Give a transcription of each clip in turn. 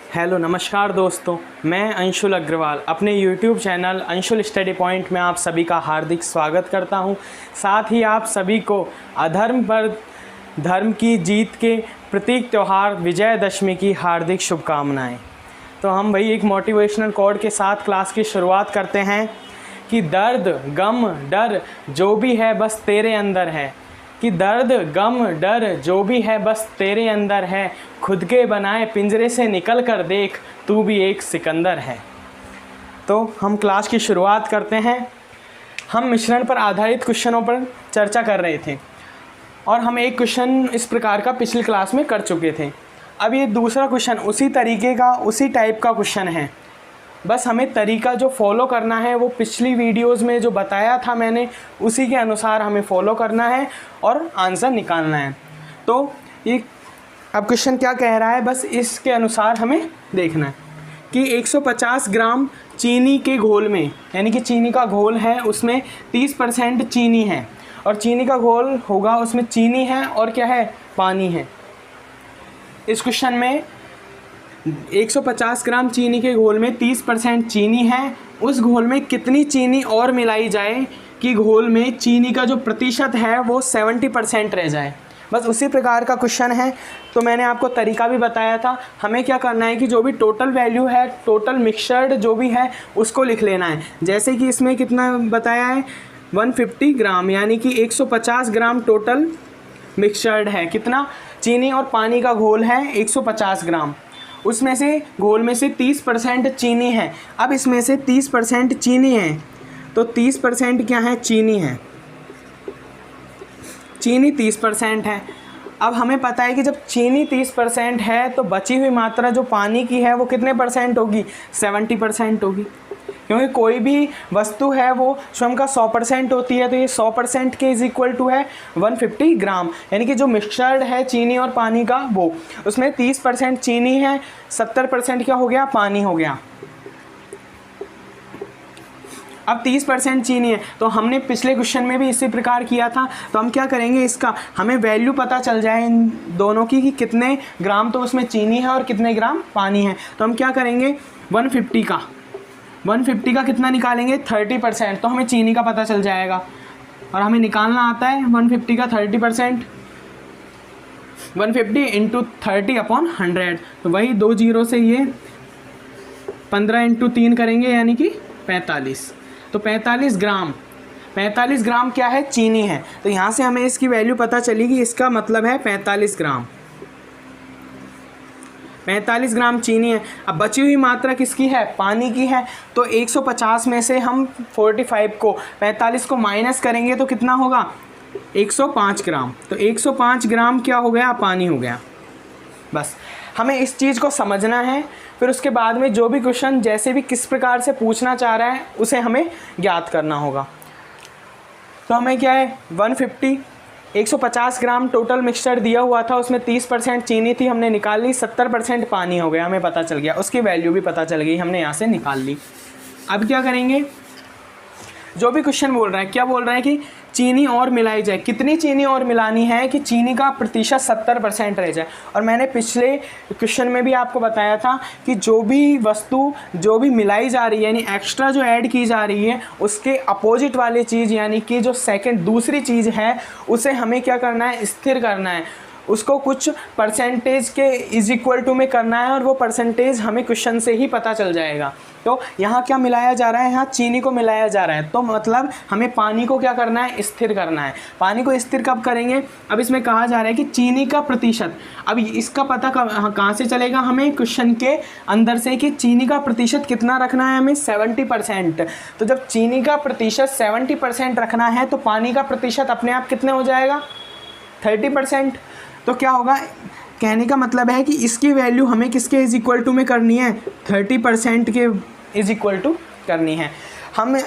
Hello नमस्कार दोस्तों, मैं अंशुल अग्रवाल अपने YouTube channel Anshul study point में आप सभी का हार्दिक स्वागत करता हूं। साथ ही आप सभी को अधर्म पर धर्म की जीत के प्रतीक त्यौहार विजयदशमी की हार्दिक शुभकामनाएं। तो हम भाई एक मोटिवेशनल कोट के साथ क्लास की शुरुआत करते हैं कि दर्द गम डर जो भी है बस तेरे अंदर है, कि दर्द गम डर जो भी है बस तेरे अंदर है, खुद के बनाए पिंजरे से निकल कर देख तू भी एक सिकंदर है। तो हम क्लास की शुरुआत करते हैं। हम मिश्रण पर आधारित क्वेश्चनों पर चर्चा कर रहे थे और हम एक क्वेश्चन इस प्रकार का पिछली क्लास में कर चुके थे। अब ये दूसरा क्वेश्चन उसी तरीके का उसी टाइप का क्वेश्चन है, बस हमें तरीका जो फॉलो करना है वो पिछली वीडियोस में जो बताया था मैंने उसी के अनुसार हमें फॉलो करना है और आंसर निकालना है। तो ये अब क्वेश्चन क्या कह रहा है, बस इसके अनुसार हमें देखना है कि 150 ग्राम चीनी के घोल में, यानी कि चीनी का घोल है उसमें 30% चीनी है और चीनी का घोल होगा उसमें चीनी है और क्या है, पानी है। इस क्वेश्चन में 150 ग्राम चीनी के घोल में 30% चीनी है, उस घोल में कितनी चीनी और मिलाई जाए कि घोल में चीनी का जो प्रतिशत है वो 70% रह जाए। बस उसी प्रकार का क्वेश्चन है। तो मैंने आपको तरीका भी बताया था, हमें क्या करना है कि जो भी टोटल वैल्यू है, टोटल मिक्सचर्ड जो भी है उसको लिख लेना है। जैसे कि इसमें कितना बताया है 150 ग्राम, यानी कि 150 ग्राम टोटल मिक्सचर्ड है। कितना, चीनी और पानी का घोल है 150 ग्राम, उसमें से घोल में से 30% चीनी है। अब इसमें से 30% चीनी है तो 30% क्या है, चीनी है, चीनी 30% है। अब हमें पता है कि जब चीनी 30% है तो बची हुई मात्रा जो पानी की है वो कितने परसेंट होगी, 70% होगी, क्योंकि कोई भी वस्तु है वो स्वयं का 100% होती है। तो ये 100% के इज इक्वल टू है 150 ग्राम, यानी कि जो मिक्सचर्ड है चीनी और पानी का वो, उसमें 30% चीनी है, 70% क्या हो गया, पानी हो गया। अब 30% चीनी है तो हमने पिछले क्वेश्चन में भी इसी प्रकार किया था। तो हम क्या करेंगे, इसका हमें वैल्यू पता चल जाए इन दोनों की कि कितने ग्राम तो उसमें चीनी है और कितने ग्राम पानी है। तो हम क्या करेंगे, 150 का कितना निकालेंगे, 30%। तो हमें चीनी का पता चल जाएगा और हमें निकालना आता है 150 का 30%, 150 इंटू 30/100। तो वही 2 जीरो से ये 15 इंटू 3 करेंगे, यानी कि 45। तो 45 ग्राम क्या है, चीनी है। तो यहाँ से हमें इसकी वैल्यू पता चलेगी, इसका मतलब है 45 ग्राम, 45 ग्राम चीनी है। अब बची हुई मात्रा किसकी है, पानी की है। तो 150 में से हम 45 को माइनस करेंगे तो कितना होगा, 105 ग्राम। तो 105 ग्राम क्या हो गया, पानी हो गया। बस हमें इस चीज़ को समझना है, फिर उसके बाद में जो भी क्वेश्चन जैसे भी किस प्रकार से पूछना चाह रहा है उसे हमें ज्ञात करना होगा। तो हमें क्या है, 150 ग्राम टोटल मिक्सचर दिया हुआ था, उसमें 30% चीनी थी, हमने निकाल ली, 70% पानी हो गया, हमें पता चल गया, उसकी वैल्यू भी पता चल गई, हमने यहाँ से निकाल ली। अब क्या करेंगे, जो भी क्वेश्चन बोल रहा है, क्या बोल रहा है कि चीनी और मिलाई जाए, कितनी चीनी और मिलानी है कि चीनी का प्रतिशत 70% रह जाए। और मैंने पिछले क्वेश्चन में भी आपको बताया था कि जो भी वस्तु जो भी मिलाई जा रही है, यानी एक्स्ट्रा जो ऐड की जा रही है, उसके अपोजिट वाली चीज़, यानी कि जो दूसरी चीज़ है उसे हमें क्या करना है, स्थिर करना है, उसको कुछ परसेंटेज के इज इक्वल टू में करना है और वो परसेंटेज हमें क्वेश्चन से ही पता चल जाएगा। तो यहाँ क्या मिलाया जा रहा है, यहाँ चीनी को मिलाया जा रहा है, तो मतलब हमें पानी को क्या करना है, स्थिर करना है। पानी को स्थिर कब करेंगे, अब इसमें कहा जा रहा है कि चीनी का प्रतिशत, अब इसका पता कहाँ से चलेगा, हमें क्वेश्चन के अंदर से कि चीनी का प्रतिशत कितना रखना है हमें, 70%। तो जब चीनी का प्रतिशत 70% रखना है तो पानी का प्रतिशत अपने आप कितने हो जाएगा, 30%। तो क्या होगा, कहने का मतलब है कि इसकी वैल्यू हमें किसके इज इक्वल टू में करनी है, 30% के इज इक्वल टू करनी है। हम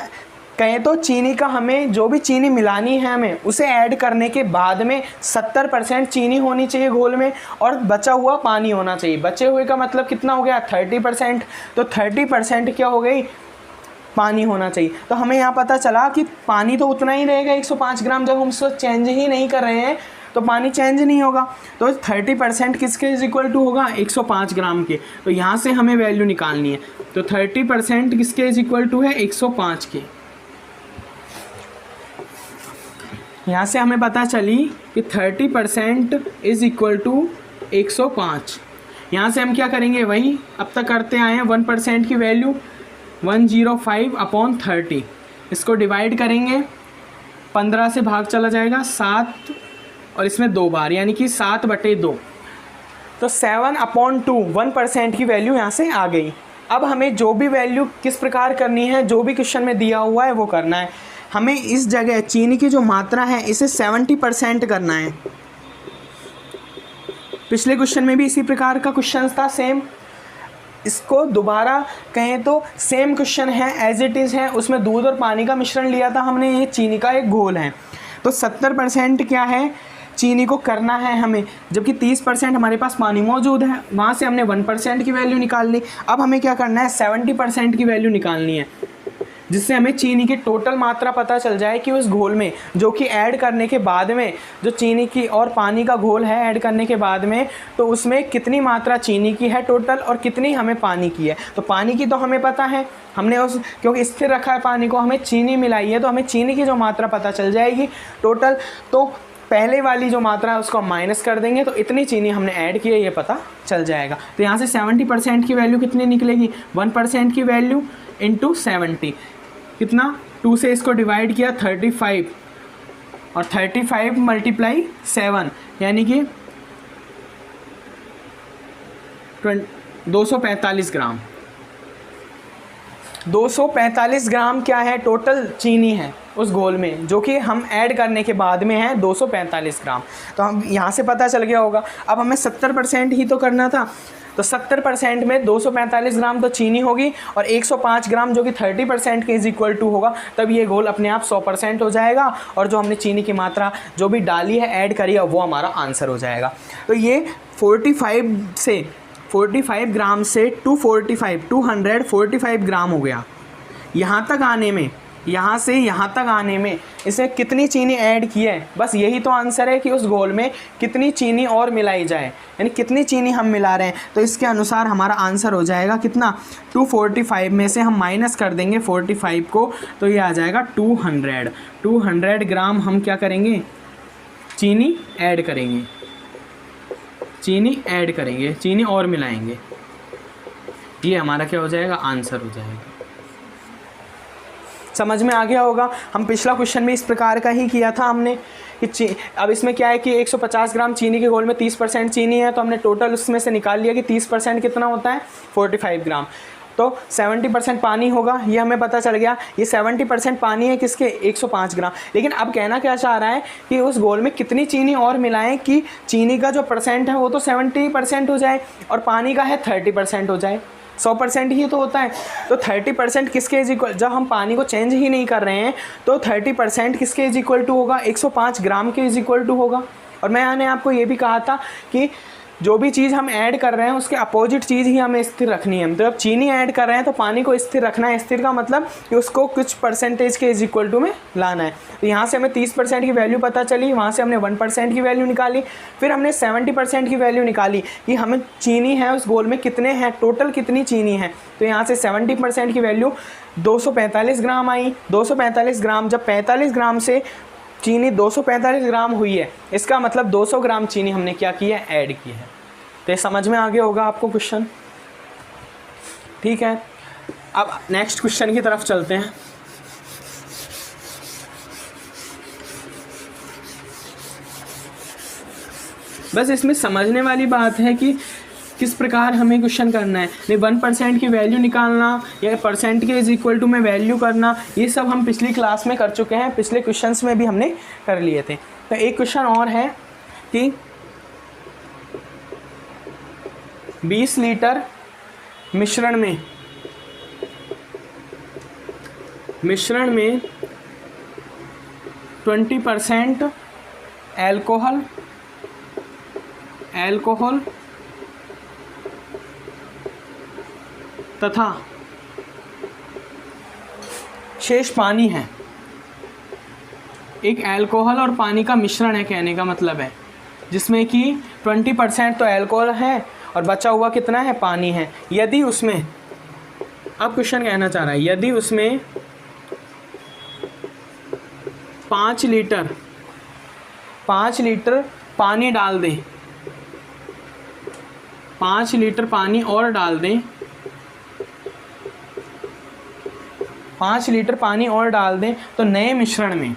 कहें तो चीनी का, हमें जो भी चीनी मिलानी है हमें उसे ऐड करने के बाद में 70% चीनी होनी चाहिए घोल में और बचा हुआ पानी होना चाहिए। बचे हुए का मतलब कितना हो गया, 30%। तो 30% क्या हो गई, पानी होना चाहिए। तो हमें यहाँ पता चला कि पानी तो उतना ही रहेगा 105 ग्राम, जब हम उसको चेंज ही नहीं कर रहे हैं तो पानी चेंज नहीं होगा। तो 30% किसके इज इक्वल टू होगा, 105 ग्राम के। तो यहाँ से हमें वैल्यू निकालनी है। तो 30% किसके इज इक्वल टू है, 105 के। यहाँ से हमें पता चली कि 30% इज इक्वल टू 105। यहाँ से हम क्या करेंगे, वही अब तक करते आए हैं, 1% की वैल्यू 105/30। इसको डिवाइड करेंगे, 15 से भाग चला जाएगा 7 और इसमें 2 बार, यानी कि 7/2। तो 7/2 1% की वैल्यू यहाँ से आ गई। अब हमें जो भी वैल्यू किस प्रकार करनी है, जो भी क्वेश्चन में दिया हुआ है वो करना है। हमें इस जगह चीनी की जो मात्रा है इसे 70% करना है। पिछले क्वेश्चन में भी इसी प्रकार का क्वेश्चन था सेम। इसको दोबारा कहें तो सेम क्वेश्चन है, एज इट इज़ है। उसमें दूध और पानी का मिश्रण लिया था हमने, ये चीनी का एक घोल है। तो 70% क्या है, चीनी को करना है हमें, जबकि 30% हमारे पास पानी मौजूद है। वहाँ से हमने 1% की वैल्यू निकाल ली। अब हमें क्या करना है, 70% की वैल्यू निकालनी है, जिससे हमें चीनी की टोटल मात्रा पता चल जाए कि उस घोल में, जो कि ऐड करने के बाद में, जो चीनी की और पानी का घोल है ऐड करने के बाद में, तो उसमें कितनी मात्रा चीनी की है टोटल और कितनी हमें पानी की है। तो पानी की तो हमें पता है, हमने उस क्योंकि स्थिर रखा है पानी को, हमें चीनी मिलाई है, तो हमें चीनी की जो मात्रा पता चल जाएगी टोटल। तो पहले वाली जो मात्रा है उसको माइनस कर देंगे, तो इतनी चीनी हमने ऐड की है ये पता चल जाएगा। तो यहाँ से 70% की वैल्यू कितनी निकलेगी, 1% की वैल्यू इंटू 70, कितना, 2 से इसको डिवाइड किया 35, और 35 × 7 यानी कि 245 ग्राम। 245 ग्राम क्या है, टोटल चीनी है उस घोल में, जो कि हम ऐड करने के बाद में है 245 ग्राम। तो हम यहाँ से पता चल गया होगा। अब हमें 70% ही तो करना था, तो 70% में 245 ग्राम तो चीनी होगी और 105 ग्राम जो कि 30% के इज इक्वल टू होगा, तब ये घोल अपने आप 100% हो जाएगा और जो हमने चीनी की मात्रा जो भी डाली है, ऐड करी है, वो हमारा आंसर हो जाएगा। तो ये 45 ग्राम से 245 ग्राम हो गया। यहाँ तक आने में, यहाँ से यहाँ तक आने में इसमें कितनी चीनी ऐड की है, बस यही तो आंसर है कि उस घोल में कितनी चीनी और मिलाई जाए, यानी कितनी चीनी हम मिला रहे हैं। तो इसके अनुसार हमारा आंसर हो जाएगा कितना, 245 में से हम माइनस कर देंगे 45 को, तो ये आ जाएगा 200 ग्राम। हम क्या करेंगे, चीनी ऐड करेंगे, चीनी और मिलाएंगे, ये हमारा क्या हो जाएगा, आंसर हो जाएगा। समझ में आ गया होगा। हम पिछला क्वेश्चन में इस प्रकार का ही किया था हमने कि अब इसमें क्या है कि 150 ग्राम चीनी के घोल में 30% चीनी है, तो हमने टोटल उसमें से निकाल लिया कि 30% कितना होता है, 45 ग्राम। तो 70% पानी होगा, ये हमें पता चल गया। ये 70% पानी है किसके, 105 ग्राम। लेकिन अब कहना क्या चाह रहा है कि उस घोल में कितनी चीनी और मिलाएं कि चीनी का जो परसेंट है वो तो 70% हो जाए और पानी का है 30% हो जाए। 100% ही तो होता है। तो 30% किसके इज इक्वल, जब हम पानी को चेंज ही नहीं कर रहे हैं तो 30% किसके इज इक्वल टू होगा, 105 ग्राम के इज इक्वल टू होगा। और मैंने आपको ये भी कहा था कि जो भी चीज़ हम ऐड कर रहे हैं उसके अपोजिट चीज़ ही हमें स्थिर रखनी है। तो जब चीनी ऐड कर रहे हैं तो पानी को स्थिर रखना है। स्थिर का मतलब कि उसको कुछ परसेंटेज के इज इक्वल टू में लाना है। तो यहाँ से हमें 30% की वैल्यू पता चली, वहाँ से हमने 1% की वैल्यू निकाली, फिर हमने 70% की वैल्यू निकाली कि हमें चीनी है उस घोल में कितने हैं, टोटल कितनी चीनी है। तो यहाँ से 70% की वैल्यू 245 ग्राम आई। 245 ग्राम, जब 45 ग्राम से चीनी 245 ग्राम हुई है, इसका मतलब 200 ग्राम चीनी हमने क्या किया है, ऐड की है। तो ये समझ में आ गया होगा आपको क्वेश्चन, ठीक है। अब नेक्स्ट क्वेश्चन की तरफ चलते हैं। बस इसमें समझने वाली बात है कि किस प्रकार हमें क्वेश्चन करना है। नहीं 1% की वैल्यू निकालना या परसेंट के इज इक्वल टू में वैल्यू करना, ये सब हम पिछली क्लास में कर चुके हैं, पिछले क्वेश्चंस में भी हमने कर लिए थे। तो एक क्वेश्चन और है कि 20 लीटर मिश्रण में 20% एल्कोहल तथा शेष पानी है। एक एल्कोहल और पानी का मिश्रण है, कहने का मतलब है जिसमें कि 20% तो अल्कोहल है और बचा हुआ कितना है, पानी है। यदि उसमें, अब क्वेश्चन कहना चाह रहा है, यदि उसमें 5 लीटर पानी डाल दें, 5 लीटर पानी और डाल दें, 5 लीटर पानी और डाल दें तो नए मिश्रण में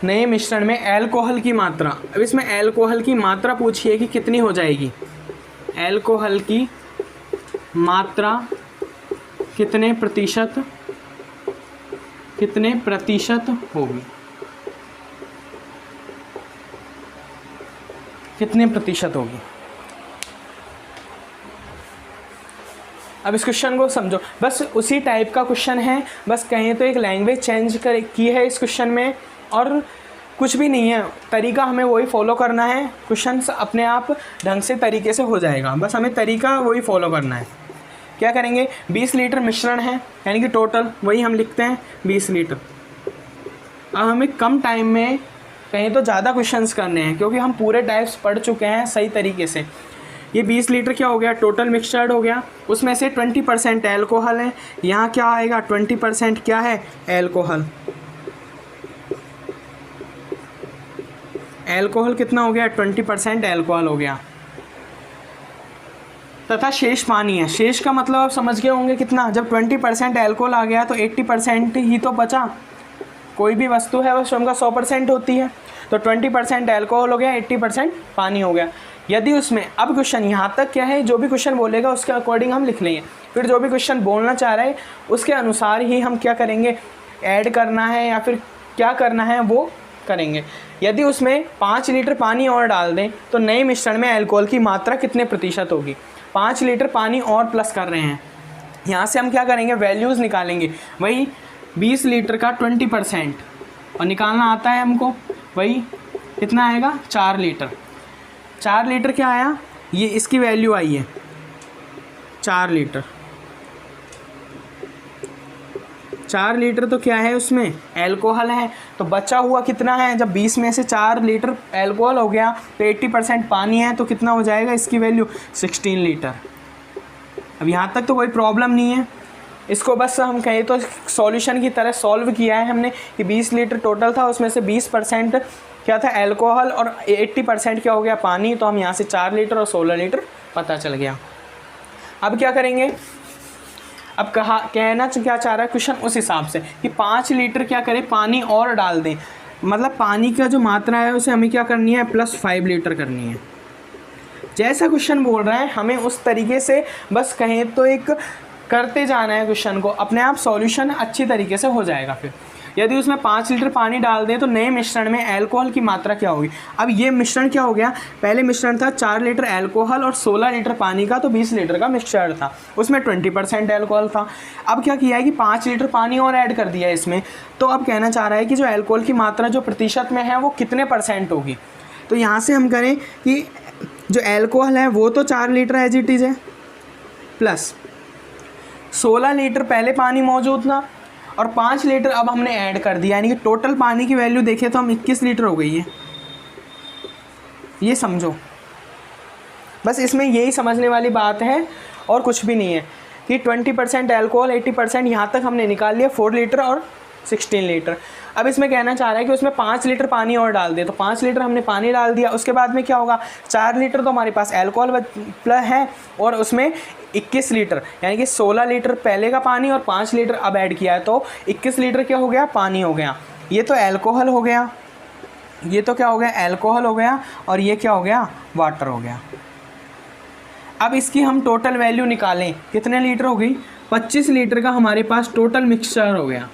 नए मिश्रण में अल्कोहल की मात्रा, अब इसमें अल्कोहल की मात्रा पूछिए कि कितनी हो जाएगी, अल्कोहल की मात्रा कितने प्रतिशत होगी, कितने प्रतिशत होगी। अब इस क्वेश्चन को समझो, बस उसी टाइप का क्वेश्चन है, बस कहें तो एक लैंग्वेज चेंज की है इस क्वेश्चन में, और कुछ भी नहीं है, तरीका हमें वही फॉलो करना है, क्वेश्चन अपने आप ढंग से तरीके से हो जाएगा, बस हमें तरीका वही फॉलो करना है। क्या करेंगे, 20 लीटर मिश्रण है, यानी कि टोटल वही हम लिखते हैं 20 लीटर। अब हमें कम टाइम में कहीं तो ज़्यादा क्वेश्चंस करने हैं, क्योंकि हम पूरे टाइप्स पढ़ चुके हैं सही तरीके से। ये 20 लीटर क्या हो गया, टोटल मिक्सचर्ड हो गया, उसमें से 20% एल्कोहल है, यहाँ क्या आएगा 20% क्या है, एल्कोहल। एल्कोहल कितना हो गया, 20% एल्कोहल हो गया, तथा शेष पानी है। शेष का मतलब आप समझ गए होंगे कितना, जब 20% एल्कोहल आ गया तो 80% ही तो बचा। कोई भी वस्तु है वो स्वयं का 100% होती है, तो 20% एल्कोहल हो गया, 80% पानी हो गया। यदि उसमें, अब क्वेश्चन यहाँ तक क्या है, जो भी क्वेश्चन बोलेगा उसके अकॉर्डिंग हम लिख लेंगे, फिर जो भी क्वेश्चन बोलना चाह रहा है उसके अनुसार ही हम क्या करेंगे, ऐड करना है या फिर क्या करना है वो करेंगे। यदि उसमें 5 लीटर पानी और डाल दें तो नए मिश्रण में अल्कोहल की मात्रा कितने प्रतिशत होगी। 5 लीटर पानी और प्लस कर रहे हैं, यहाँ से हम क्या करेंगे, वैल्यूज़ निकालेंगे, वही 20 लीटर का 20% और निकालना आता है हमको, वही कितना आएगा, 4 लीटर। 4 लीटर क्या आया, ये इसकी वैल्यू आई है 4 लीटर। 4 लीटर तो क्या है, उसमें एल्कोहल है, तो बचा हुआ कितना है, जब 20 में से 4 लीटर एल्कोहल हो गया तो 80% पानी है, तो कितना हो जाएगा इसकी वैल्यू, 16 लीटर। अब यहाँ तक तो कोई प्रॉब्लम नहीं है, इसको बस हम कहें तो सॉल्यूशन की तरह सॉल्व किया है हमने कि 20 लीटर टोटल था, उसमें से 20% क्या था, एल्कोहल, और 80% क्या हो गया, पानी। तो हम यहाँ से 4 लीटर और 16 लीटर पता चल गया। अब क्या करेंगे, अब कहना क्या चाह रहा है क्वेश्चन उस हिसाब से कि 5 लीटर क्या करें, पानी और डाल दें, मतलब पानी का जो मात्रा है उसे हमें क्या करनी है, +5 लीटर करनी है। जैसा क्वेश्चन बोल रहा है हमें उस तरीके से बस कहें तो एक करते जाना है क्वेश्चन को, अपने आप सॉल्यूशन अच्छी तरीके से हो जाएगा। फिर यदि उसमें 5 लीटर पानी डाल दें तो नए मिश्रण में अल्कोहल की मात्रा क्या होगी। अब ये मिश्रण क्या हो गया, पहले मिश्रण था 4 लीटर अल्कोहल और 16 लीटर पानी का, तो 20 लीटर का मिक्सचर था, उसमें 20% अल्कोहल था। अब क्या किया है कि 5 लीटर पानी और ऐड कर दिया है इसमें, तो अब कहना चाह रहा है कि जो अल्कोहल की मात्रा जो प्रतिशत में है वो कितने % होगी। तो यहाँ से हम करें कि जो अल्कोहल है वो तो 4 लीटर एज इट इज़ है, प्लस 16 लीटर पहले पानी मौजूद था और 5 लीटर अब हमने ऐड कर दिया, यानी कि टोटल पानी की वैल्यू देखें तो हम 21 लीटर हो गई है। ये समझो, बस इसमें यही समझने वाली बात है और कुछ भी नहीं है कि 20% अल्कोहल, 80% यहाँ तक हमने निकाल लिया, 4 लीटर और 16 लीटर। अब इसमें कहना चाह रहा है कि उसमें 5 लीटर पानी और डाल दे, तो 5 लीटर हमने पानी डाल दिया, उसके बाद में क्या होगा, 4 लीटर तो हमारे पास अल्कोहल प्लस है और उसमें 21 लीटर, यानी कि 16 लीटर पहले का पानी और 5 लीटर अब ऐड किया है, तो 21 लीटर क्या हो गया, पानी हो गया। ये तो अल्कोहल हो गया, ये तो क्या हो गया, अल्कोहल हो गया, और ये क्या हो गया, वाटर हो गया। अब इसकी हम टोटल वैल्यू निकालें, कितने लीटर हो गई, 25 लीटर का हमारे पास टोटल मिक्सचर हो गया।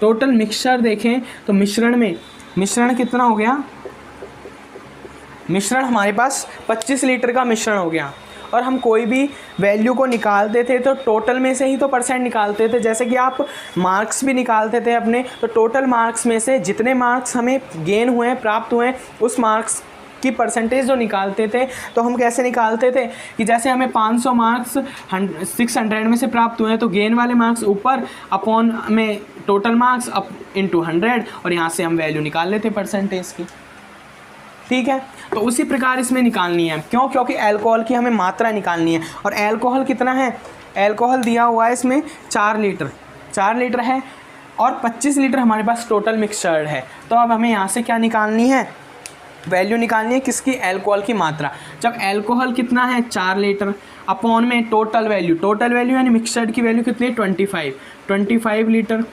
टोटल मिक्सचर देखें तो मिश्रण कितना हो गया, मिश्रण हमारे पास 25 लीटर का मिश्रण हो गया। और हम कोई भी वैल्यू को निकालते थे तो टोटल में से ही तो % निकालते थे, जैसे कि आप मार्क्स भी निकालते थे अपने, तो टोटल मार्क्स में से जितने मार्क्स हमें गेन हुए, प्राप्त हुए, उस मार्क्स की परसेंटेज जो निकालते थे तो हम कैसे निकालते थे कि जैसे हमें 500 मार्क्स 600 में से प्राप्त हुए हैं तो गेन वाले मार्क्स ऊपर अपॉन में टोटल मार्क्स अप इंटू 100 और यहाँ से हम वैल्यू निकाल लेते परसेंटेज की। ठीक है, तो उसी प्रकार इसमें निकालनी है। क्यों? क्योंकि अल्कोहल की हमें मात्रा निकालनी है और अल्कोहल कितना है, अल्कोहल दिया हुआ है इसमें 4 लीटर है और 25 लीटर हमारे पास टोटल मिक्सचर्ड है। तो अब हमें यहाँ से क्या निकालनी है, वैल्यू निकालनी है किसकी, अल्कोहल की मात्रा। जब अल्कोहल कितना है 4 लीटर अपॉन में टोटल वैल्यू यानी मिक्सचर्ड की वैल्यू कितनी है 25 लीटर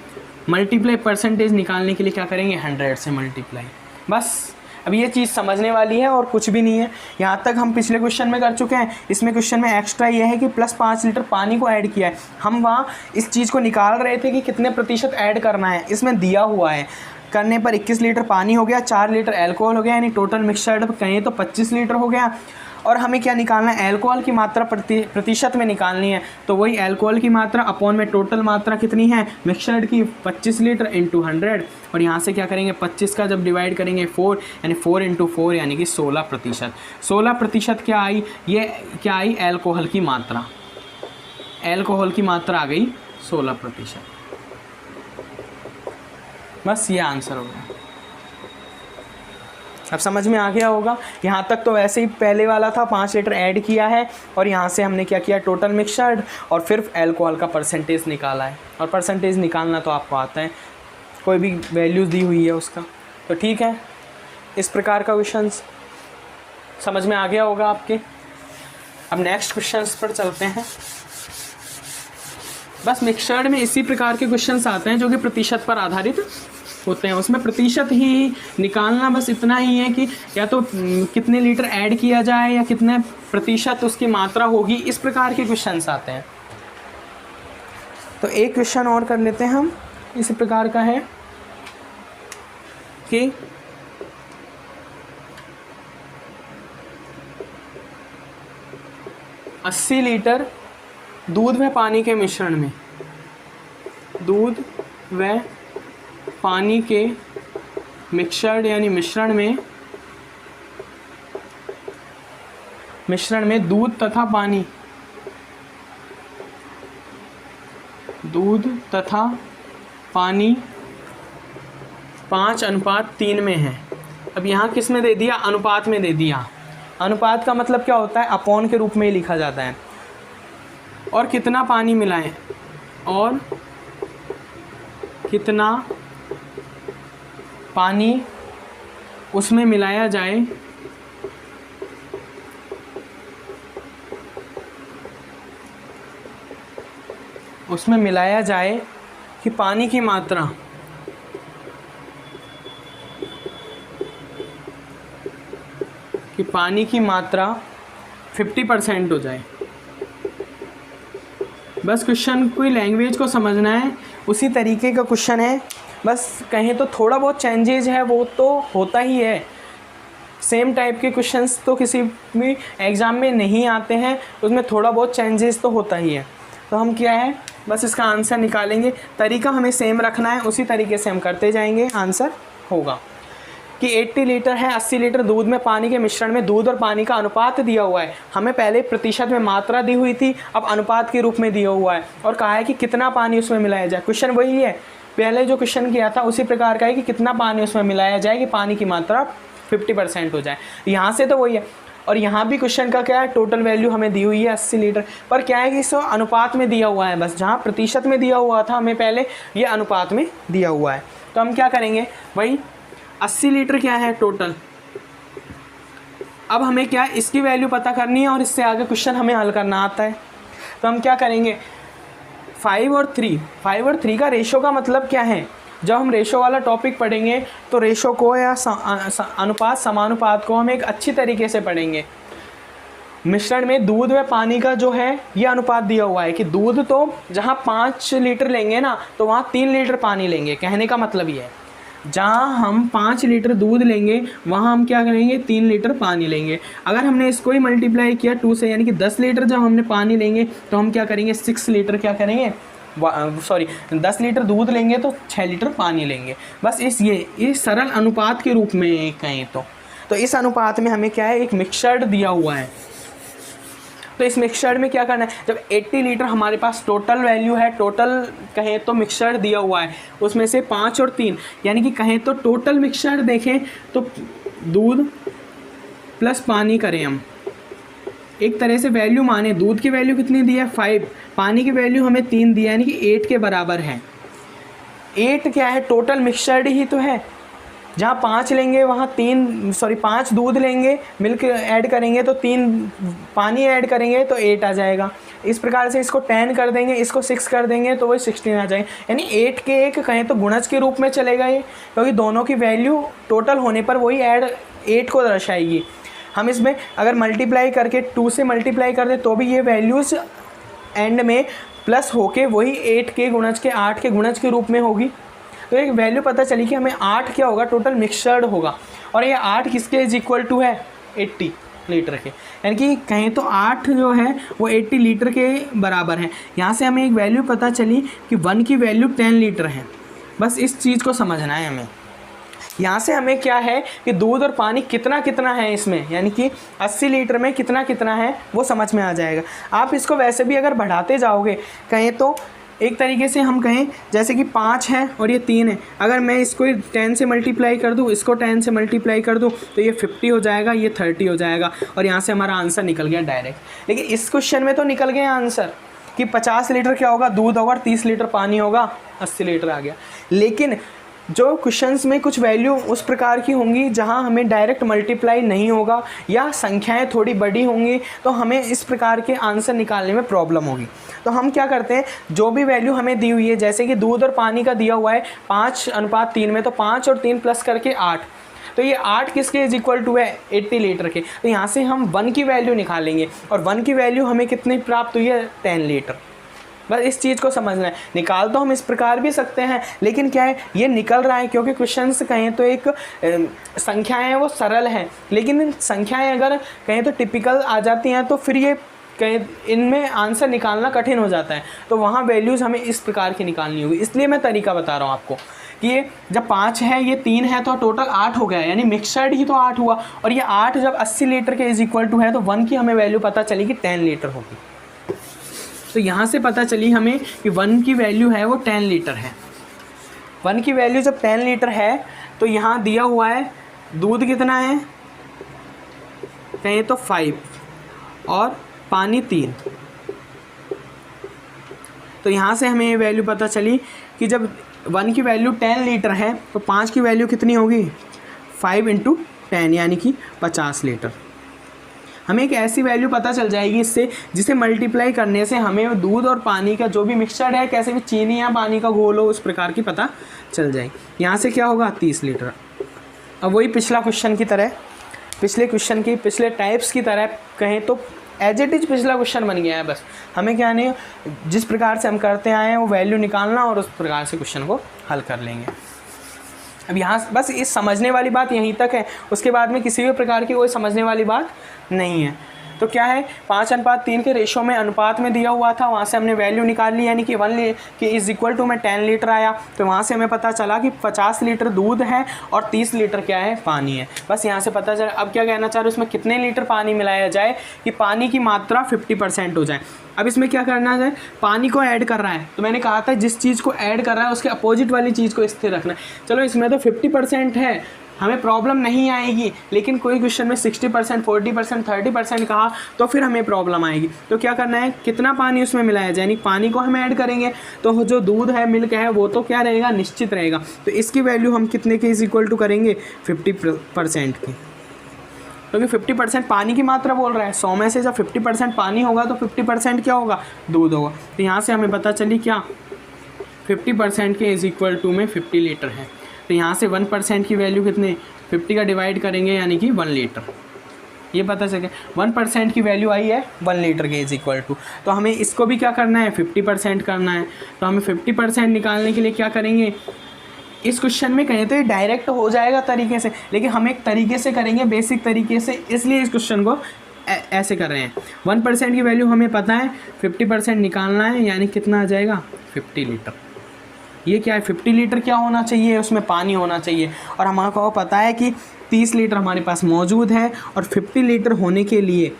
मल्टीप्लाई परसेंटेज निकालने के लिए क्या करेंगे 100 से मल्टीप्लाई। बस अब ये चीज़ समझने वाली है और कुछ भी नहीं है। यहाँ तक हम पिछले क्वेश्चन में कर चुके हैं। इसमें क्वेश्चन में एक्स्ट्रा ये है कि प्लस 5 लीटर पानी को ऐड किया है। हम वहाँ इस चीज़ को निकाल रहे थे कि कितने प्रतिशत ऐड करना है, इसमें दिया हुआ है। करने पर 21 लीटर पानी हो गया, 4 लीटर अल्कोहल हो गया, यानी टोटल मिक्सचर्ड कहें तो 25 लीटर हो गया। और हमें क्या निकालना है, अल्कोहल की मात्रा प्रतिशत में निकालनी है। तो वही अल्कोहल की मात्रा अपॉन में टोटल मात्रा कितनी है मिक्सचर्ड की 25 लीटर इंटू 100 और यहाँ से क्या करेंगे 25 का जब डिवाइड करेंगे 4 यानी 4 इंटू 4 यानी कि 16% क्या आई, ये क्या आई अल्कोहल की मात्रा आ गई 16%। बस ये आंसर हो गया। अब समझ में आ गया होगा। यहाँ तक तो वैसे ही पहले वाला था 5 लीटर ऐड किया है और यहाँ से हमने क्या किया टोटल मिक्सचर्ड और फिर अल्कोहल का परसेंटेज निकाला है। और परसेंटेज निकालना तो आपको आता है, कोई भी वैल्यूज़ दी हुई है उसका। तो ठीक है, इस प्रकार का क्वेश्चन समझ में आ गया होगा आपके। अब नेक्स्ट क्वेश्चन पर चलते हैं। बस मिक्सचर्ड में इसी प्रकार के क्वेश्चन आते हैं जो कि प्रतिशत पर आधारित होते हैं। उसमें प्रतिशत ही निकालना बस इतना ही है कि या तो कितने लीटर ऐड किया जाए या कितने प्रतिशत उसकी मात्रा होगी, इस प्रकार के क्वेश्चंस आते हैं। तो एक क्वेश्चन और कर लेते हैं हम, इसी प्रकार का है कि अस्सी लीटर दूध व पानी के मिश्रण में मिक्सचर्ड यानी मिश्रण में दूध तथा पानी 5:3 में है। अब यहाँ किस में दे दिया, अनुपात में दे दिया। अनुपात का मतलब क्या होता है, अपॉन के रूप में ही लिखा जाता है। और कितना पानी मिलाएं और कितना पानी उसमें मिलाया जाए कि पानी की मात्रा कि पानी की मात्रा 50% हो जाए। बस क्वेश्चन कोई लैंग्वेज को समझना है, उसी तरीके का क्वेश्चन है। बस कहें तो थोड़ा बहुत चेंजेज है, वो तो होता ही है। सेम टाइप के क्वेश्चंस तो किसी भी एग्ज़ाम में नहीं आते हैं, उसमें थोड़ा बहुत चेंजेस तो होता ही है। तो हम क्या है, बस इसका आंसर निकालेंगे। तरीका हमें सेम रखना है, उसी तरीके से हम करते जाएंगे। आंसर होगा कि 80 लीटर है, 80 लीटर दूध में पानी के मिश्रण में दूध और पानी का अनुपात दिया हुआ है। हमें पहले प्रतिशत में मात्रा दी हुई थी, अब अनुपात के रूप में दिया हुआ है और कहा है कि कितना पानी उसमें मिलाया जाए। क्वेश्चन वही है, पहले जो क्वेश्चन किया था उसी प्रकार का है कि कितना पानी उसमें मिलाया जाए कि पानी की मात्रा 50% हो जाए। यहाँ से तो वही है। और यहाँ भी क्वेश्चन का क्या है, टोटल वैल्यू हमें दी हुई है 80 लीटर, पर क्या है कि इसको अनुपात में दिया हुआ है। बस जहाँ प्रतिशत में दिया हुआ था हमें पहले, ये अनुपात में दिया हुआ है। तो हम क्या करेंगे, वही 80 लीटर क्या है टोटल। अब हमें क्या है, इसकी वैल्यू पता करनी है और इससे आगे क्वेश्चन हमें हल करना आता है। तो हम क्या करेंगे, 5 और 3 का रेशो का मतलब क्या है। जब हम रेशो वाला टॉपिक पढ़ेंगे तो रेशो को या अनुपात समानुपात को हम एक अच्छी तरीके से पढ़ेंगे। मिश्रण में दूध व पानी का जो है ये अनुपात दिया हुआ है कि दूध तो जहाँ 5 लीटर लेंगे ना तो वहाँ 3 लीटर पानी लेंगे। कहने का मतलब ये है, जहाँ हम 5 लीटर दूध लेंगे वहाँ हम क्या करेंगे, 3 लीटर पानी लेंगे। अगर हमने इसको ही मल्टीप्लाई किया 2 से, यानी कि 10 लीटर जब हमने पानी लेंगे तो हम क्या करेंगे, 6 लीटर क्या करेंगे, 10 लीटर दूध लेंगे तो 6 लीटर पानी लेंगे। बस ये सरल अनुपात के रूप में कहें तो तो इस अनुपात में हमें क्या है, एक मिक्सचर दिया हुआ है। तो इस मिक्सचर में क्या करना है, जब 80 लीटर हमारे पास टोटल वैल्यू है, टोटल कहें तो मिक्सचर दिया हुआ है, उसमें से 5 और 3 यानी कि कहें तो टोटल मिक्सचर देखें तो दूध प्लस पानी करें हम, एक तरह से वैल्यू माने, दूध की वैल्यू कितनी दी है 5, पानी की वैल्यू हमें 3 दी है, यानी कि 8 के बराबर है। 8 क्या है, टोटल मिक्सचर ही तो है। जहाँ 5 लेंगे वहाँ 5 दूध लेंगे, मिल्क ऐड करेंगे तो 3 पानी ऐड करेंगे तो 8 आ जाएगा। इस प्रकार से इसको 10 कर देंगे, इसको 6 कर देंगे तो वही 16 आ जाएंगे, यानी 8 के एक कहें तो गुणज के रूप में चलेगा ये, क्योंकि दोनों की वैल्यू टोटल होने पर वही 8 को दर्शाएगी। हम इसमें अगर मल्टीप्लाई करके 2 से मल्टीप्लाई कर दें तो भी ये वैल्यूज़ एंड में प्लस होके वही 8 के गुणज के रूप में होगी। तो एक वैल्यू पता चली कि हमें 8 क्या होगा, टोटल मिक्सचर्ड होगा, और ये 8 किसके इज इक्वल टू है 80 लीटर के, यानी कि कहें तो 8 जो है वो 80 लीटर के बराबर है। यहाँ से हमें एक वैल्यू पता चली कि 1 की वैल्यू 10 लीटर है। बस इस चीज़ को समझना है हमें। यहाँ से हमें क्या है कि दूध और पानी कितना कितना है इसमें, यानी कि 80 लीटर में कितना कितना है वो समझ में आ जाएगा। आप इसको वैसे भी अगर बढ़ाते जाओगे, कहें तो एक तरीके से हम कहें जैसे कि 5 है और ये 3 है, अगर मैं इसको 10 से मल्टीप्लाई कर दूँ, इसको 10 से मल्टीप्लाई कर दूँ तो ये 50 हो जाएगा, ये 30 हो जाएगा, और यहाँ से हमारा आंसर निकल गया डायरेक्ट। लेकिन इस क्वेश्चन में तो निकल गया आंसर कि 50 लीटर क्या होगा, दूध होगा, 30 लीटर पानी होगा, 80 लीटर आ गया। लेकिन जो क्वेश्चंस में कुछ वैल्यू उस प्रकार की होंगी जहां हमें डायरेक्ट मल्टीप्लाई नहीं होगा या संख्याएं थोड़ी बड़ी होंगी, तो हमें इस प्रकार के आंसर निकालने में प्रॉब्लम होगी। तो हम क्या करते हैं, जो भी वैल्यू हमें दी हुई है, जैसे कि दूध और पानी का दिया हुआ है 5:3 में, तो 5 और 3 प्लस करके 8, तो ये 8 किसके इज इक्वल टू है 80 लीटर के। तो यहाँ से हम 1 की वैल्यू निकालेंगे, और 1 की वैल्यू हमें कितनी प्राप्त हुई है 10 लीटर। बस इस चीज़ को समझना है। निकाल तो हम इस प्रकार भी सकते हैं, लेकिन क्या है ये निकल रहा है क्योंकि क्वेश्चंस कहें तो एक संख्याएं हैं वो सरल हैं, लेकिन संख्याएं अगर कहें तो टिपिकल आ जाती हैं तो फिर ये कहें इनमें आंसर निकालना कठिन हो जाता है। तो वहाँ वैल्यूज़ हमें इस प्रकार की निकालनी होगी। इसलिए मैं तरीका बता रहा हूँ आपको कि ये जब 5 है, ये 3 है, तो टोटल 8 हो गया, यानी मिक्सचर्ड ही तो 8 हुआ, और ये 8 जब 80 लीटर के इज इक्वल टू है तो 1 की हमें वैल्यू पता चली कि 10 लीटर होगी। तो यहाँ से पता चली हमें कि 1 की वैल्यू है वो 10 लीटर है। 1 की वैल्यू जब 10 लीटर है तो यहाँ दिया हुआ है दूध कितना है, कहें तो 5 और पानी 3। तो यहाँ से हमें ये वैल्यू पता चली कि जब 1 की वैल्यू 10 लीटर है तो 5 की वैल्यू कितनी होगी 5 × 10 यानी कि 50 लीटर। हमें एक ऐसी वैल्यू पता चल जाएगी इससे, जिसे मल्टीप्लाई करने से हमें दूध और पानी का जो भी मिक्सचर है, कैसे भी चीनी या पानी का घोल हो, उस प्रकार की पता चल जाएगी। यहाँ से क्या होगा 30 लीटर। अब वही पिछला क्वेश्चन की तरह, पिछले टाइप्स की तरह कहें तो एज इट इज पिछला क्वेश्चन बन गया है। बस हमें क्या नहीं, जिस प्रकार से हम करते आए हैं वो वैल्यू निकालना और उस प्रकार से क्वेश्चन को हल कर लेंगे। अब यहाँ बस इस समझने वाली बात यहीं तक है, उसके बाद में किसी भी प्रकार की कोई समझने वाली बात नहीं है। तो क्या है 5:3 के रेशो में अनुपात में दिया हुआ था, वहाँ से हमने वैल्यू निकाल ली, यानी कि 1 की इज इक्वल टू में 10 लीटर आया। तो वहाँ से हमें पता चला कि 50 लीटर दूध है और 30 लीटर क्या है पानी है। बस यहाँ से पता चला। अब क्या कहना चाह रहे हो, उसमें कितने लीटर पानी मिलाया जाए कि पानी की मात्रा 50% हो जाए। अब इसमें क्या करना है, पानी को ऐड कर रहा है, तो मैंने कहा था जिस चीज़ को ऐड कर रहा है उसके अपोजिट वाली चीज़ को स्थिर रखना है। चलो इसमें तो 50% है, हमें प्रॉब्लम नहीं आएगी, लेकिन कोई क्वेश्चन में 60%, 40%, 30% कहा तो फिर हमें प्रॉब्लम आएगी। तो क्या करना है, कितना पानी उसमें मिलाया जाए, यानी पानी को हम ऐड करेंगे तो जो दूध है, मिल्क है, वो तो क्या रहेगा निश्चित रहेगा। तो इसकी वैल्यू हम कितने के इज इक्वल टू करेंगे 50% की, क्योंकि 50% पानी की मात्रा बोल रहा है। 100 में से जब 50% पानी होगा तो 50% क्या होगा दूध होगा। तो यहाँ से हमें पता चली क्या 50% के इज इक्वल टू में 50 लीटर है। तो यहाँ से 1% की वैल्यू कितने 50 का डिवाइड करेंगे यानी कि 1 लीटर, ये पता चले 1% की वैल्यू आई है 1 लीटर के इज इक्वल टू। तो हमें इसको भी क्या करना है 50% करना है। तो हमें 50% निकालने के लिए क्या करेंगे, इस क्वेश्चन में कहें तो ये डायरेक्ट हो जाएगा तरीके से, लेकिन हम एक तरीके से करेंगे बेसिक तरीके से, इसलिए इस क्वेश्चन को ऐसे कर रहे हैं। 1% की वैल्यू हमें पता है, 50% निकालना है, यानी कितना आ जाएगा 50 लीटर। ये क्या है 50 लीटर क्या होना चाहिए, उसमें पानी होना चाहिए। और हमको पता है कि 30 लीटर हमारे पास मौजूद है और 50 लीटर होने के लिए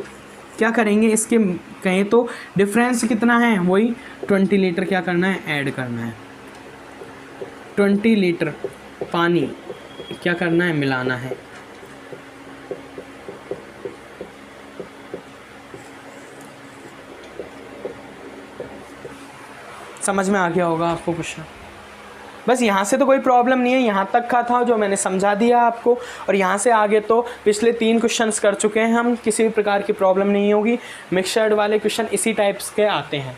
क्या करेंगे, इसके कहें तो डिफरेंस कितना है, वही 20 लीटर क्या करना है, ऐड करना है। 20 लीटर पानी क्या करना है, मिलाना है। समझ में आ गया होगा आपको क्वेश्चन। बस यहाँ से तो कोई प्रॉब्लम नहीं है, यहाँ तक का था जो मैंने समझा दिया आपको। और यहाँ से आगे तो पिछले 3 क्वेश्चंस कर चुके हैं हम, किसी भी प्रकार की प्रॉब्लम नहीं होगी। मिक्सचर्ड वाले क्वेश्चन इसी टाइप्स के आते हैं।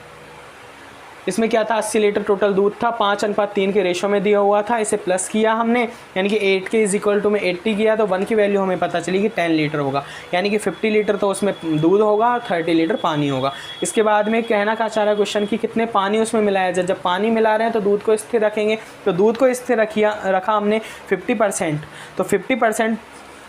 इसमें क्या था, 80 लीटर टोटल दूध था, 5:3 के रेशो में दिया हुआ था। इसे प्लस किया हमने, यानी कि 8 के = में 80 किया तो 1 की वैल्यू हमें पता चली कि 10 लीटर होगा। यानी कि 50 लीटर तो उसमें दूध होगा और 30 लीटर पानी होगा। इसके बाद में कहना क्या चाह रहा है क्वेश्चन की कितने पानी उसमें मिलाया जाए। जब पानी मिला रहे हैं तो दूध को स्थिर रखेंगे, तो दूध को स्थिर रखा हमने 50%, तो 50%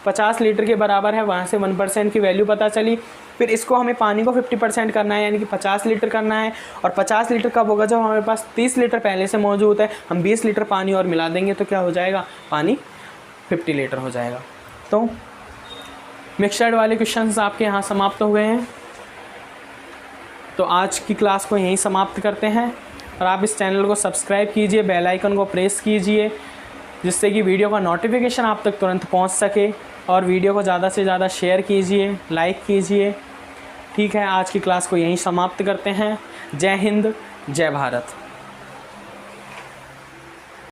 50 लीटर के बराबर है, वहाँ से 1% की वैल्यू पता चली। फिर इसको हमें पानी को 50% करना है, यानी कि 50 लीटर करना है। और 50 लीटर कब होगा, जब हमारे पास 30 लीटर पहले से मौजूद है। हम 20 लीटर पानी और मिला देंगे तो क्या हो जाएगा, पानी 50 लीटर हो जाएगा। तो मिक्सचर्ड वाले क्वेश्चंस आपके यहाँ समाप्त हो गए हैं। तो आज की क्लास को यहीं समाप्त करते हैं। और आप इस चैनल को सब्सक्राइब कीजिए, बेल आइकन को प्रेस कीजिए, जिससे कि वीडियो का नोटिफिकेशन आप तक तुरंत पहुंच सके। और वीडियो को ज़्यादा से ज़्यादा शेयर कीजिए, लाइक कीजिए। ठीक है, आज की क्लास को यहीं समाप्त करते हैं। जय हिंद, जय भारत।